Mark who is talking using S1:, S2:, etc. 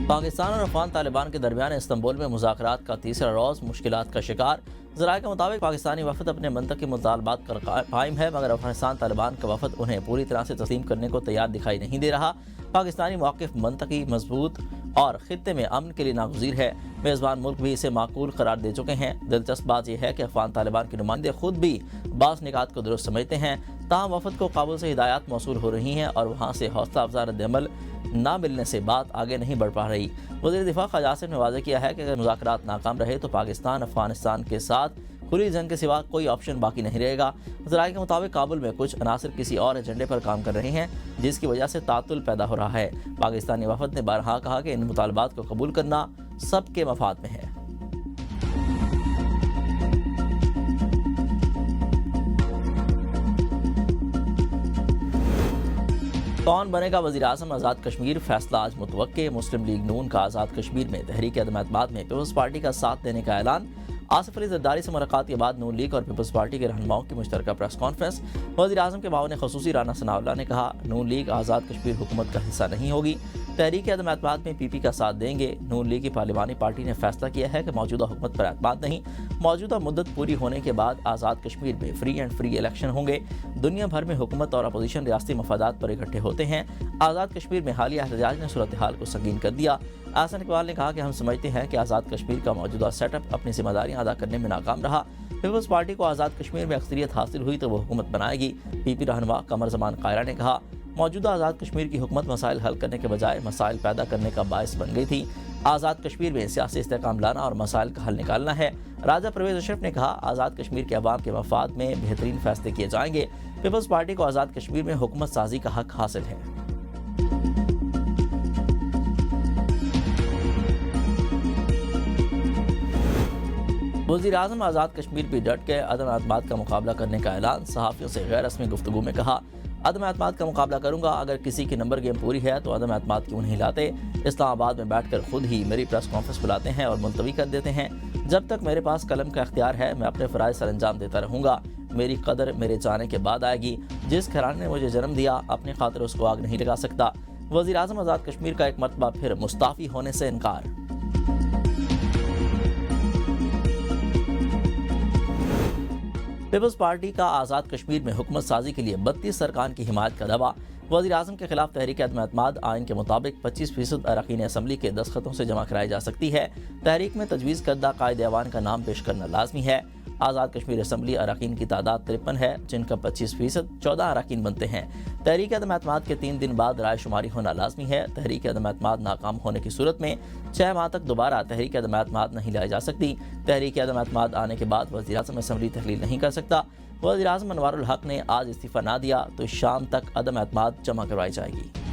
S1: पाकिस्तान और अफगान तालिबान के दरमियान इस्तंबुल में मुज़ाकरात का तीसरा रोज़ मुश्किलात का शिकार। ज़राए के मुताबिक पाकिस्तानी वफद अपने मंतकी मुतालबात पर कायम है, मगर अफगानिस्तान तालिबान का वफद उन्हें पूरी तरह से तस्लीम करने को तैयार दिखाई नहीं दे रहा। पाकिस्तानी मौक़िफ़ मंतकी मजबूत और खित्ते में अमन के लिए नागुज़ीर है। मेज़बान मुल्क भी इसे माकूल करार दे चुके हैं। दिलचस्प बात यह है कि अफगान तालिबान के नुमाइंदे खुद भी बाज़ निकात को दुरुस्त समझते हैं, ताहम वफद को काबुल से हिदायत मौसूल हो रही हैं और वहाँ से हौसला अफजा रद्द-ए-अमल ना मिलने से बात आगे नहीं बढ़ पा रही। वज़ीर दिफा ख़ाजा आसिफ ने वाज़ेह किया है कि अगर मुज़ाकरात नाकाम रहे तो पाकिस्तान अफगानिस्तान के साथ खुली जंग के सिवा कोई ऑप्शन बाकी नहीं रहेगा। ज़राए के मुताबिक काबुल में कुछ अनासर किसी और एजेंडे पर काम कर रहे हैं, जिसकी वजह से तातुल पैदा हो रहा है। पाकिस्तानी वफद ने बारहा कहा कि इन मुतालबात को कबूल करना सबके मफाद में है। कौन बनेगा वज़ीर आज़म आज़ाद कश्मीर, फैसला आज मुतवक्के। मुस्लिम लीग नून का आज़ाद कश्मीर में तहरीक अदम-ए-एतमाद में पीपल्स पार्टी का साथ देने का ऐलान। आसिफ अली ज़रदारी से मुलाकात के बाद नून लीग और पीपल्स पार्टी के रहनुमाओं की मुश्तरका प्रेस कॉन्फ्रेंस। वज़ीर आज़म के मामले ख़ुसूसी राना सनाउल्लाह ने कहा, नून लीग आज़ाद कश्मीर हुकूमत का हिस्सा नहीं होगी, तहरीक अदम-ए-एतमाद में पीपी का साथ देंगे। नून लीग की पार्लिमानी पार्टी ने फैसला किया है कि मौजूदा हुकूमत पर एतमाद नहीं, मौजूदा मुद्दत पूरी होने के बाद आज़ाद कश्मीर में फ्री एंड फ्री इलेक्शन होंगे। दुनिया भर में हुकूमत और अपोजिशन रियासती मफादात पर इकट्ठे होते हैं। आज़ाद कश्मीर में हालिया एहतजाज ने सूरत हाल को संगीन कर दिया। आहसन इकबाल ने कहा कि हम समझते हैं कि आज़ाद कश्मीर का मौजूदा सेटअप अपनी जिम्मेदारियां अदा करने में नाकाम रहा। पीपल्स पार्टी को आज़ाद कश्मीर में अक्सरियत हासिल हुई तो वो हुकूमत बनाएगी। पीपी रहनुमा कमर ज़मान कायरा ने कहा, मौजूदा आज़ाद कश्मीर की हुकूमत मसाइल हल करने के बजाय मसाइल पैदा करने का बायस बन गई थी। आज़ाद कश्मीर में सियासी इस्तेहकाम लाना और मसाइल का हल निकालना है। राजा परवेज़ अशरफ ने कहा, आज़ाद कश्मीर के अवाम के मफाद में बेहतरीन फैसले किए जाएंगे। पीपल्स पार्टी को आज़ाद कश्मीर में हुकूमत साजी का हक हासिल है। वज़ीर आज़म आज़ाद कश्मीर भी डट के अदम-ए-एतमाद का मुकाबला करने का ऐलान। सहाफ़ियों से गैर रस्मी गुफ्तगू में कहा, अदम-ए-एतमाद का मुकाबला करूंगा, अगर किसी की नंबर गेम पूरी है तो अदम-ए-एतमाद क्यों नहीं लाते। इस्लामाबाद में बैठकर खुद ही मेरी प्रेस कॉन्फ्रेंस बुलाते हैं और मुलतवी कर देते हैं। जब तक मेरे पास कलम का इख्तियार है मैं अपने फ़राइज़ सर अंजाम देता रहूँगा। मेरी कदर मेरे जाने के बाद आएगी। जिस घराने ने मुझे जन्म दिया अपनी खातिर उसको आग नहीं लगा सकता। वज़ीर आज़म आज़ाद कश्मीर का एक मरतबा फिर मुस्ताफ़ी होने से इनकार। पीपल्स पार्टी का आज़ाद कश्मीर में हुकूमत साजी के लिए 32 अरकान की हिमायत का दावा। वज़ीर आज़म के खिलाफ तहरीक अदम-ए-एतमाद आइन के मुताबिक 25% अरकान असम्बली के दस्तखतों से जमा कराई जा सकती है। तहरीक में तजवीज़ करदा कायदे-ए-अवान का नाम पेश करना लाजमी है। आज़ाद कश्मीर असम्बली अरकान की तादाद 53 है, जिनका 25% 14 अरकान बनते हैं। तहरीक अदम-ए-एतमाद के 3 दिन बाद राय शुमारी होना लाजमी है। तहरीक अदम-ए-एतमाद नाकाम होने की सूरत में 6 माह तक दोबारा तहरीक अदम-ए-एतमाद नहीं लाई जा सकती। तहरीक अदम-ए-एतमाद आने के बाद वज़ीर आज़म असम्बली तहलील नहीं कर सकता। वज़ीर आज़म अनवारुल हक ने आज इस्तीफ़ा ना दिया तो शाम तक अदम-ए-एतमाद जमा करवाई जाएगी।